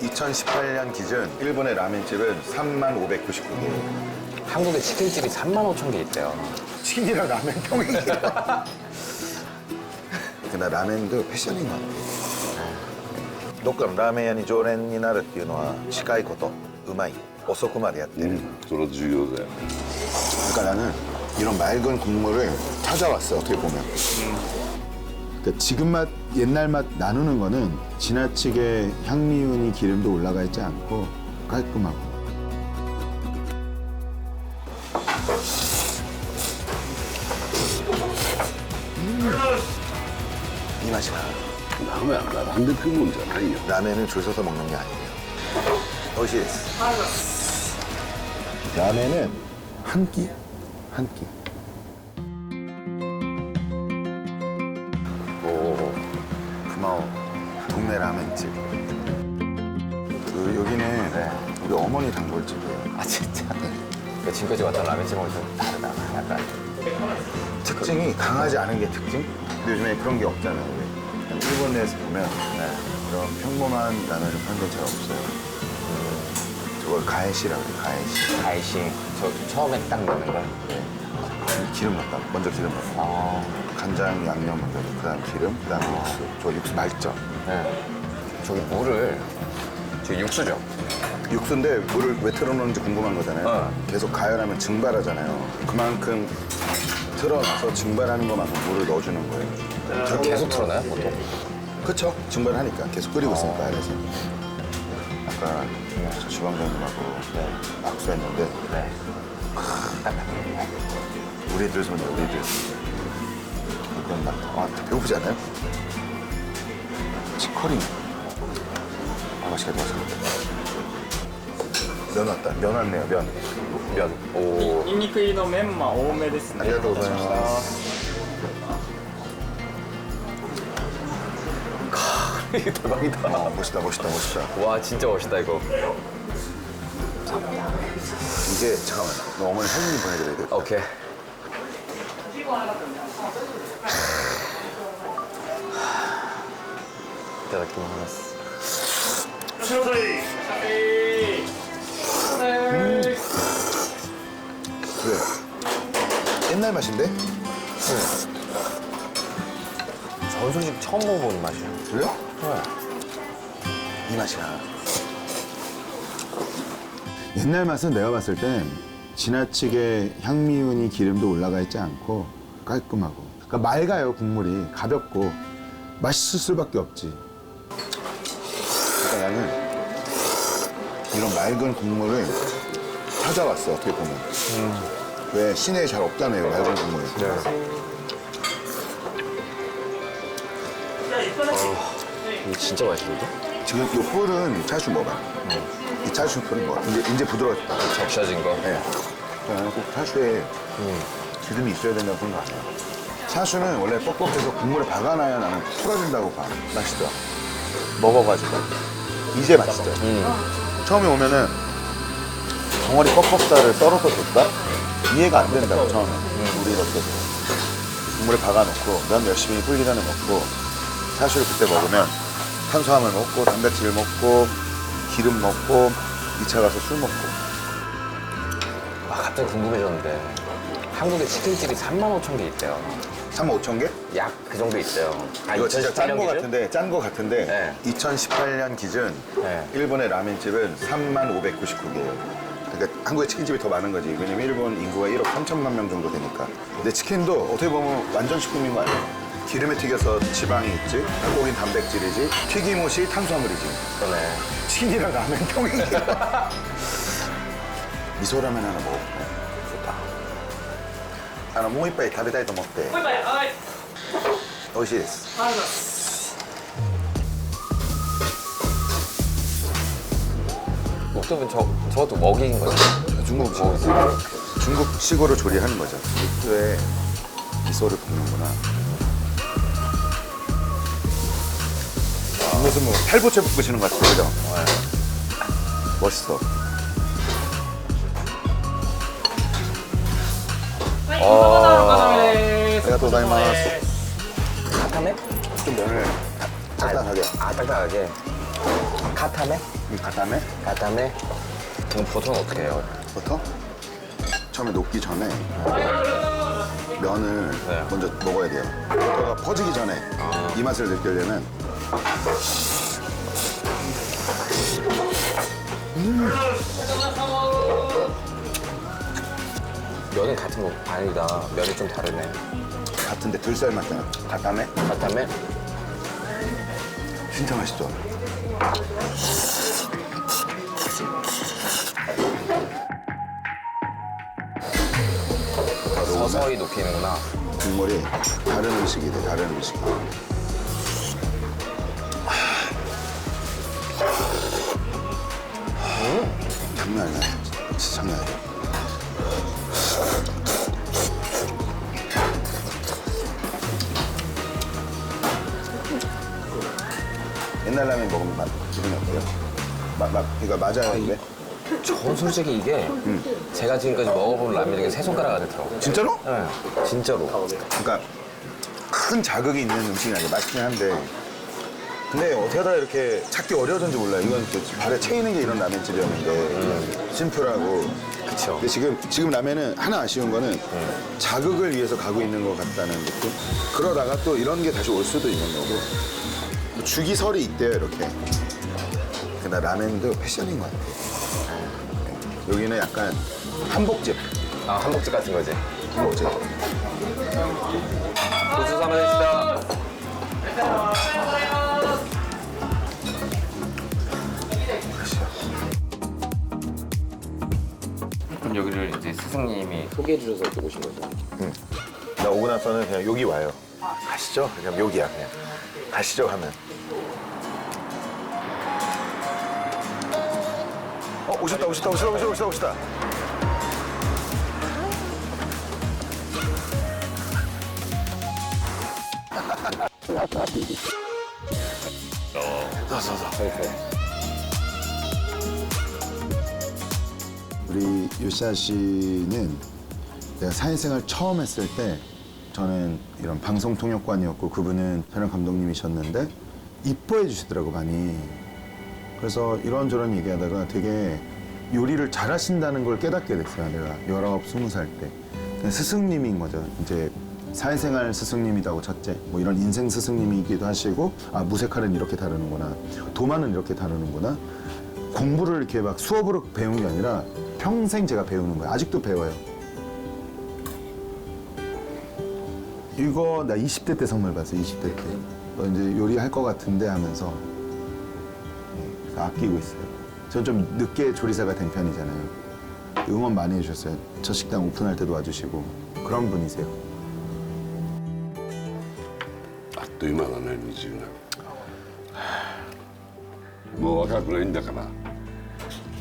2018년 기준 일본의 라멘집은 3599개. 한국에 치킨집이 35,000개 있대요. 치킨이랑 라멘 평행이야. 나 라멘도 패션인 것 같아. どっかのラーメン屋に常連になるっていうのは近いこと、うまい、遅くまでやってる。 それは重要だよね。 그러니까 나는 이런 맑은 국물을 찾아왔어, 어떻게 보면. 그러니까 지금 맛, 옛날 맛 나누는 거는 지나치게 향미운이 기름도 올라가 있지 않고 깔끔하고. 이 맛이 나. ラーメンは並んで食うもんじゃないよ。 라멘은 줄 서서 먹는 게 아니에요. 오이시데스. 라멘은 한 끼, 한 끼. 오, 고마워. 동네 라멘집. 여기는 우리 어머니 단골집이에요. 아 진짜? 그 지금까지 왔던 라면집하고 좀 다르다. 약간 특징이 강하지 않은 게 특징? 근데 요즘에 그런 게 없잖아요. 우리. 일본 내에서 보면 이런 평범한 라면을 파는 게 잘 없어요. 저걸 가해시라고 해요, 가해시. 아이싱. 저 처음에 딱 넣는 거. 기름 넣었다. 먼저 기름 넣고. 아, 간장, 양념 먼저 넣고, 그 다음 기름, 그 다음 육수. 저 육수 맛있죠? 네. 저기 물을 저기 육수죠. 육수인데 물을 왜 틀어놓는지 궁금한 거잖아요. 계속 가열하면 증발하잖아요. 그만큼 틀어놔서 증발하는 것만큼 물을 넣어주는 거예요. 저 계속 틀어놔요 보통? 그쵸? 증발하니까 계속 끓이고 있으니까 안에서. 아까 저 주방장님하고 악수했는데 네. 우리들 손이야, 우리들. 그건 막 배고프지 않아요? 치커링. 아, 맛있게 먹었습니다. 면 왔다. 면 왔네요, 면. 면. 오. ニンニク入りのメンマ多めですね。ありがとうございます 이게 대박이다. 멋있다, 멋있다, 멋있다. 와 진짜 멋있다 이거. 이게, 잠깐만. 너 어머니 사진 보내드려야 돼. 오케이. 이따다키마스. 그래. 옛날 맛인데? 저는 솔직히 처음 먹어보는 맛이야. 그래요? 이 맛이야. 옛날 맛은 내가 봤을 땐 지나치게 향미운이 기름도 올라가 있지 않고 깔끔하고. 그러니까 맑아요, 국물이. 가볍고. 맛있을 수밖에 없지. 그러니까 나는 이런 맑은 국물을 찾아왔어, 어떻게 보면. 왜 시내에 잘 없잖아요, 맑은 국물이. 이거 진짜 맛있는데? 지금 이 뿔은 차슈 먹어봐. 이 차슈 뿔은 먹어. 이제 부드러워졌다. 적셔진 거. 네. 나는 꼭 차슈에 기름이 있어야 된다고 생각해요. 차슈는 원래 뻑뻑해서 국물에 박아놔야 나는 풀어진다고 봐. 맛있죠? 먹어가지고. 이제 맛있죠? 처음에 오면은 덩어리 뻑뻑살을 썰어서 줬다? 이해가 안 된다고, 처음에. 우리 이렇게 국물에 박아놓고 면 열심히 불기 전에 먹고 차슈를 그때 먹으면 탄수화물 먹고 단백질 먹고 기름 먹고 2차 가서 술 먹고. 아 갑자기 궁금해졌는데 한국에 치킨집이 35,000개 있대요. 35,000개? 약 그 정도 있대요. 아, 이거 진짜 짠 거 2018년 같은데, 짠 거 같은데 네. 2018년 기준 네. 일본의 라멘집은 3599개예요. 그러니까 한국의 치킨집이 더 많은 거지. 왜냐면 일본 인구가 1억 3천만 명 정도 되니까. 근데 치킨도 어떻게 보면 완전 식품인 거 아니에요? 기름에 튀겨서 지방이 있지, 닭고기는 단백질이지, 튀김옷이 탄수화물이지. 그러네. 치킨이랑 라면 평행이야. 미소라면 하나 먹어볼까요? 좋다. 뭐 이빠이 食べたいと思って バイバイ。はい。美味しいですありがとうございます。 목도면 저것도 먹이인 거죠? 중국식으로 조리하는 거죠. 육수에 미소를 붓는구나. 무슨 뭐 팔보채 볶으시는 것 같아요, 그죠? 멋있어. 아리가또 고자이마스. 핫하네? 좀 면을 딱딱하게. 아 딱딱하게. 카타메? 가다음에 카타메? 그럼 보통 어떻게 해요? 버터 처음에 녹기 전에 면을 네. 먼저 먹어야 돼요. 버터가 퍼지기 전에 이 맛을 느끼려면 면은 같은 거 아니다. 면이 좀 다르네. 같은데 들쌀 맛잖아. 가다음에 카타메? 진짜 맛있죠. 서서히 녹히는구나. 국물이 다른 음식이 돼. 다른 음식. 장난 아니야. 진짜 장난 아니야. 옛날 라면 먹으면 맛 기분이 어때요? 그러니까 맞아요, 근데? 전 솔직히 이게 제가 지금까지 먹어본 라면 중에 세 손가락 안에 들어. 진짜로? 네, 진짜로. 그러니까 큰 자극이 있는 음식이 아니라 맛있긴 한데 근데 어떻게 하다 이렇게 찾기 어려워졌는지 몰라요. 이건 또 발에 채이는 게 이런 라면집이었는데 심플하고 그쵸. 근데 지금 라면은 하나 아쉬운 거는 자극을 위해서 가고 있는 것 같다는 느낌? 그러다가 또 이런 게 다시 올 수도 있는 거고 주기설이 있대요 이렇게. 근데 라면도 패션인 것 같아. 여기는 약간 한복집. 아, 한복집 같은 거지. 한복집. 고수 삼아주시다. 그럼 여기를 이제 스승님이 소개해 주셔서 이렇게 오신 거죠? 나 오고 나서는 그냥 여기 와요. 가시죠? 그냥 여기야 그냥. 가시죠 하면. 오셨다. 우리 요시아 씨는 내가 사회생활 처음 했을 때 저는 이런 방송통역관이었고 그분은 촬영 감독님이셨는데 이뻐해 주시더라고 많이. 그래서 이런저런 얘기하다가 되게 요리를 잘하신다는 걸 깨닫게 됐어요. 내가 19, 20살 때. 스승님인 거죠. 이제 사회생활 스승님이라고 첫째, 뭐 이런 인생 스승님이기도 하시고, 아 무쇠칼은 이렇게 다루는구나, 도마는 이렇게 다루는구나. 공부를 이렇게 막 수업으로 배운 게 아니라 평생 제가 배우는 거예요. 아직도 배워요. 이거 나 20대 때 선물 받았어요. 20대 때. 이제 요리할 것 같은데 하면서 그래서 아끼고 있어요. 전 좀 늦게 조리사가 된 편이잖아요. 응원 많이 해주셨어요. 저 식당 오픈할 때도 와주시고 그런 분이세요. あっという間だね20年もう若くないんだから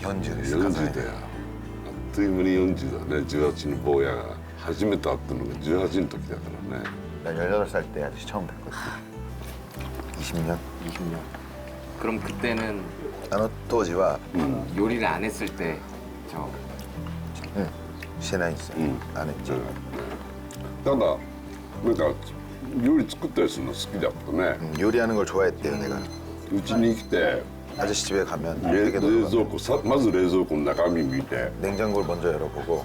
현주です。 40だよあっという間に40だね18の坊やが初めて会ったのが18の時だからね 난 18살 때 아저씨 처음 뵀거든. 20년? 20년. 그럼 그때는 当時は 요리를 안 했을 때 저してないんですよ。안 했죠. ただなんか料理作ったりするの好きだったね 요리하는 걸 좋아했대요, 내가. うちに来て 아저씨 집에 가면 冷 되게 冷 놀러 蔵庫さまず冷蔵庫の中身見て 냉장고를 먼저 열어보고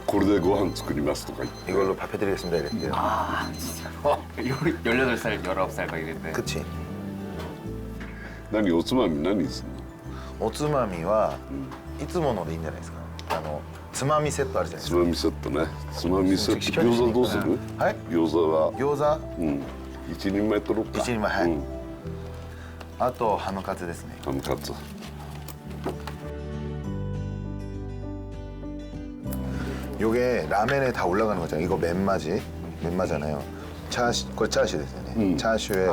これでご飯作りますとか言って 이걸로 밥 해드리겠습니다 이랬대요. 요리 18살, 19살 막 이랬는데 그치? 何おつまみ何するのおつまみはいつものでいいんじゃないですか。つまみセットあるじゃないですか。つまみセットねつまみセット餃子どうするはい餃子は餃子うん一人前取ろうか一人前はいうんあとハムカツですね。ハムカツ 요게 라멘에 다 올라가는 거잖아요. 이거 멘마지, 멘마잖아요. 거 짜시 됐어요. 차슈에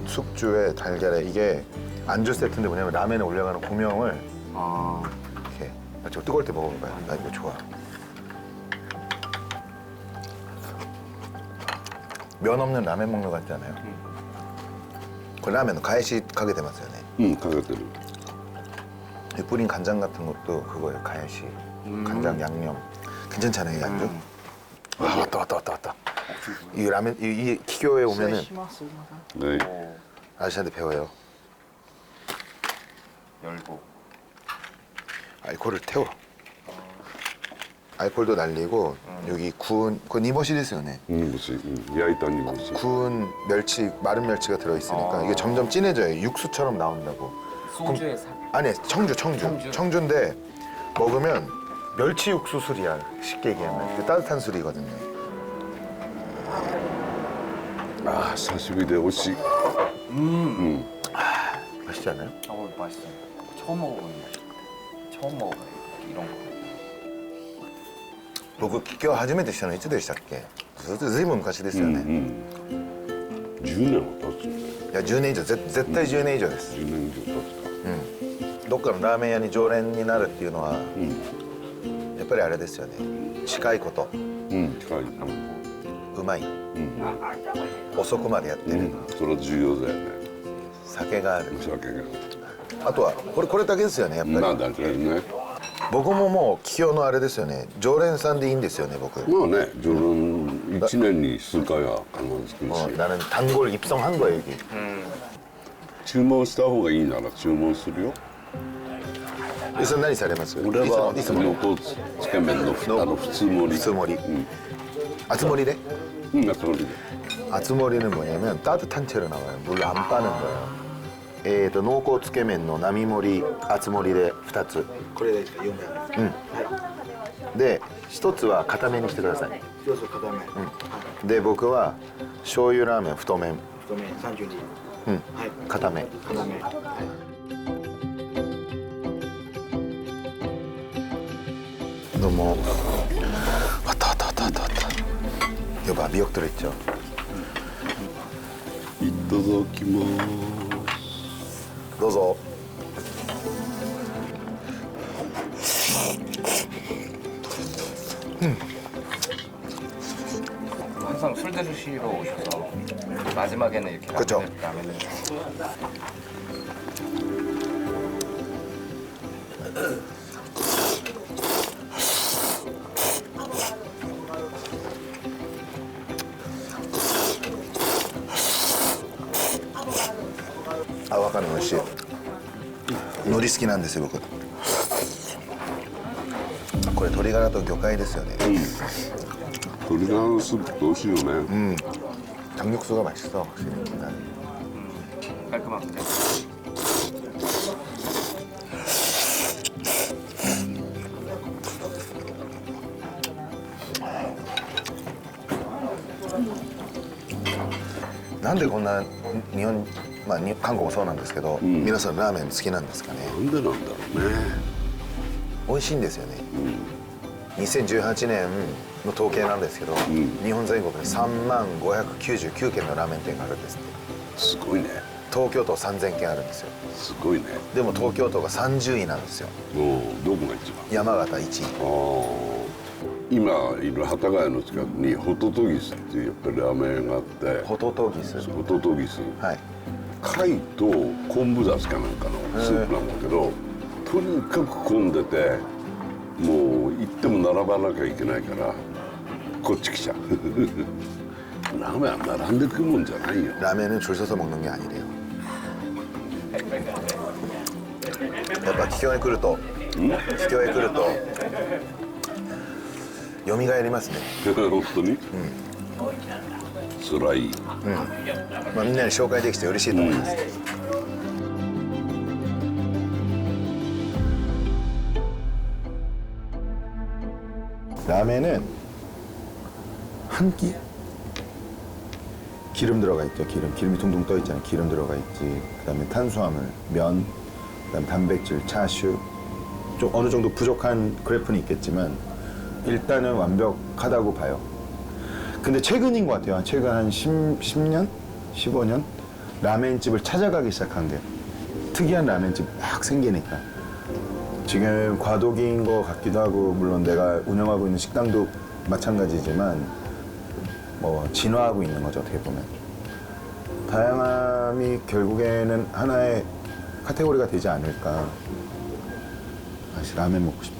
숙주에 달걀에 이게 안주 세트인데 뭐냐면 라멘에 올라가는 고명을 이렇게 저 뜨거울 때 먹어봐요. 나 이거 좋아. 면 없는 라멘 먹는 것 같지 않아요? 그 라멘 가야시 가게 되었어요. うんかけてる 이 뿌린 간장 같은 것도 그거예요. 가야시 간장 양념 괜찮잖아요. 이 안주. 아 왔다. 이 라멘 이 기교에 오면은 はい 아저씨한테 배워요. 열고. 알코올을 태워. 알코올도 날리고 여기 구운 그 니버시ですよね. 뭐지? 야이탄이 뭐지? 구운 멸치, 마른 멸치가 들어있으니까 이게 점점 진해져요. 육수처럼 나온다고. 소주에 사. 아니 청주인데 먹으면 멸치 육수 술이야. 쉽게 얘기하면 그 따뜻한 술이거든요. 아, 久しぶりで美味しい. 맛있지 않아요? 맛있어요. 처음 먹어보는 맛이야. 처음 먹어봐요. 이런 거. 僕今日初めてしたのいつでしたっけ？ずいぶん昔ですよね。 10年は経つよね。いや10年以上絶対10年以上です。 10年以上経つか。どっかのラーメン屋に常連になるっていうのは、やっぱりあれですよね。近いこと近い。うまい、遅くまでやってる、それは重要だよね。酒がある。酒が。あとはこれだけですよねやっぱり。なんだけどね。僕ももう既往のあれですよね。常連さんでいいんですよね僕。まあね、常連1年に数回は必ず来るし。 나는 단골 입성한 거예요 여기. 注文した方がいいなら注文するよ。 그래서何されます？俺はいつも能登つけ麺の普通盛り。普通盛り。厚盛りで?厚盛りで. 아츠모리는 뭐냐면 따뜻한 채로 나와요. 물 안 빠는 거예요.濃厚つけ麺の並盛り、厚盛りで2つ。これで4名。で、1つは固めにしてください。1つ固め。で、僕は醤油ラーメン太麺。太麺32。はい。固め。固め。 너무 왔다. 이거 봐, 미역 들어있죠. いただきます。 どうぞ. 항상 술 드시러 오셔서 마지막에는 이렇게 그쵸. 라면을. 아, わかる、美味しい.海苔好きなんですよ僕. これ鶏ガラと魚介ですよね. 鶏ガラのスープって美味しいよね。 장육수가 맛있어 확실히. 나는. 깔끔한데.なんでこんな日本、まあ韓国もそうなんですけど、皆さんラーメン好きなんですかね。なんでなんだろうね。美味しいんですよね。2018年の統計なんですけど、日本全国に30,599軒のラーメン店があるんですって。すごいね。東京都3000軒あるんですよ。すごいね。でも東京都が30位なんですよ。どこが一番？山形1位。今いる幡ヶ谷の近くにホトトギスっていうやっぱりラーメン屋があって、ホトトギス。ホトトギス、はい。貝と昆布だしかなんかのスープなんだけど、とにかく混んでて、もう行っても並ばなきゃいけないからこっち来ちゃう。ラーメンは並んでくるもんじゃないよ。 라면은 줄 서서 먹는 게 아니래요. やっぱ秘境へ来ると蘇りますね。本当に？そらいい。まあみんなに紹介できて嬉しいと思います。 라면은 한 끼? 기름 들어가 있죠. 기름이 둥둥 떠 있잖아요. 기름 들어가 있지. 그다음에 탄수화물, 면, 그다음에 단백질, 차슈. 좀 어느 정도 부족한 그래프는 있겠지만 일단은 완벽하다고 봐요. 근데 최근인 것 같아요. 최근 한 10년? 15년? 라멘집을 찾아가기 시작한 게 특이한 라멘집 막 생기니까 지금 과도기인 것 같기도 하고 물론 내가 운영하고 있는 식당도 마찬가지지만 뭐 진화하고 있는 거죠. 어떻게 보면 다양함이 결국에는 하나의 카테고리가 되지 않을까. 다시 라면 먹고 싶다.